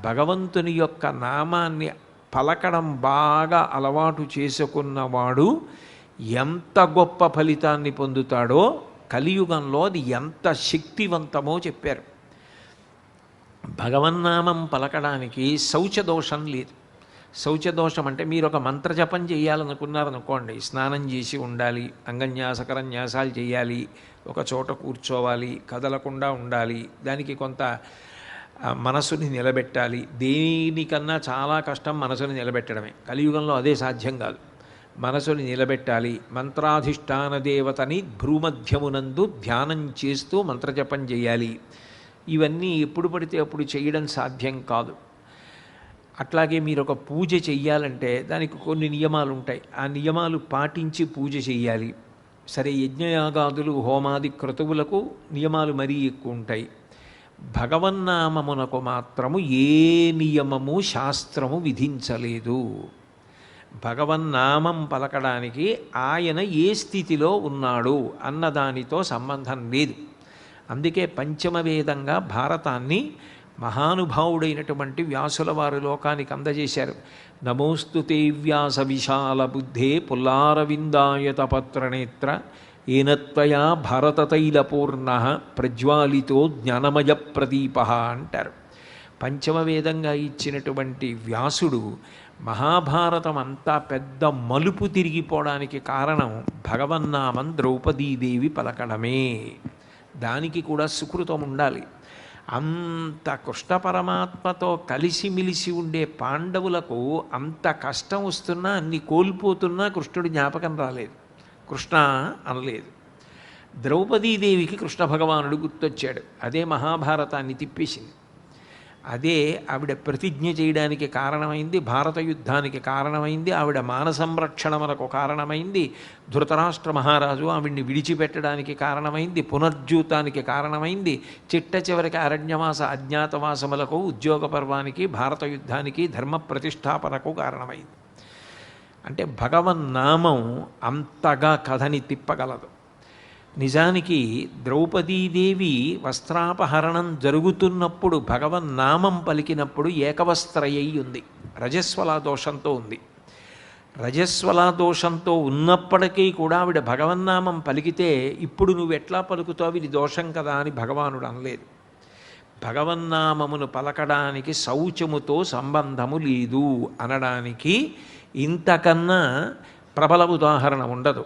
భగవంతుని యొక్క నామాన్ని పలకడం బాగా అలవాటు చేసుకున్నవాడు ఎంత గొప్ప ఫలితాన్ని పొందుతాడో కలియుగంలో అది ఎంత శక్తివంతమో చెప్పారు. భగవన్నామం పలకడానికి శౌచదోషం లేదు. శౌచదోషం అంటే మీరు ఒక మంత్రజపం చేయాలనుకున్నారనుకోండి, స్నానం చేసి ఉండాలి, అంగన్యాసకర న్యాసాలు చేయాలి, ఒక చోట కూర్చోవాలి, కదలకుండా ఉండాలి, దానికి కొంత మనసుని నిలబెట్టాలి. దేనికన్నా చాలా కష్టం మనసుని నిలబెట్టడమే. కలియుగంలో అదే సాధ్యం కాదు. మనసుని నిలబెట్టాలి. మంత్రాధిష్టాన దేవతని భ్రూమధ్యమునందు ధ్యానం చేస్తూ మంత్రజపం చేయాలి. ఇవన్నీ ఎప్పుడు పడితే అప్పుడు చేయడం సాధ్యం కాదు. అట్లాగే మీరు ఒక పూజ చెయ్యాలంటే దానికి కొన్ని నియమాలు ఉంటాయి. ఆ నియమాలు పాటించి పూజ చెయ్యాలి. సరే, యజ్ఞయాగాదులు హోమాది క్రతువులకు నియమాలు మరీ ఎక్కువ ఉంటాయి. భగవన్నామమునకు మాత్రము ఏ నియమము శాస్త్రము విధించలేదు. భగవన్నామం పలకడానికి ఆయన ఏ స్థితిలో ఉన్నాడు అన్నదానితో సంబంధం లేదు. అందుకే పంచమవేదంగా భారతాన్ని మహానుభావుడైనటువంటి వ్యాసుల వారు లోకానికి అందజేశారు. నమోస్తుతే వ్యాస విశాల బుద్ధే పుల్లారవిందాయత పత్రనేత్ర ఏనత్వయా భారతతైలపూర్ణ ప్రజ్వాలితో జ్ఞానమయ ప్రదీప అంటారు. పంచమవేదంగా ఇచ్చినటువంటి వ్యాసుడు మహాభారతం అంతా పెద్ద మలుపు తిరిగిపోవడానికి కారణం భగవన్నామం ద్రౌపదీదేవి పలకడమే. దానికి కూడా సుకృతం ఉండాలి. అంత కృష్ణ పరమాత్మతో కలిసిమిలిసి ఉండే పాండవులకు అంత కష్టం వస్తున్నా, అన్ని కోల్పోతున్నా కృష్ణుడి జ్ఞాపకం రాలేదు, కృష్ణ అనలేదు. ద్రౌపదీదేవికి కృష్ణ భగవానుడు గుర్తొచ్చాడు. అదే మహాభారతాన్ని తిప్పేసింది. అదే ఆవిడ ప్రతిజ్ఞ చేయడానికి కారణమైంది, భారత యుద్ధానికి కారణమైంది, ఆవిడ మాన సంరక్షణములకు కారణమైంది, ధృతరాష్ట్ర మహారాజు ఆవిడ్ని విడిచిపెట్టడానికి కారణమైంది, పునర్జూతానికి కారణమైంది, చిట్ట చివరికి అరణ్యవాస అజ్ఞాతవాసములకు, ఉద్యోగ పర్వానికి, భారత యుద్ధానికి, ధర్మ ప్రతిష్టాపనకు కారణమైంది. అంటే భగవన్నామం అంతగా కథని తిప్పగలదు. నిజానికి ద్రౌపదీదేవి వస్త్రాపహరణం జరుగుతున్నప్పుడు భగవన్నామం పలికినప్పుడు ఏకవస్త్రయ్యి ఉంది, రజస్వలా దోషంతో ఉంది. రజస్వలా దోషంతో ఉన్నప్పటికీ కూడా ఆవిడ భగవన్నామం పలికితే ఇప్పుడు నువ్వు ఎట్లా పలుకుతావు, ఇది దోషం కదా అని భగవానుడు అనలేదు. భగవన్నామమును పలకడానికి శౌచముతో సంబంధము లేదు అనడానికి ఇంతకన్నా ప్రబల ఉదాహరణ ఉండదు.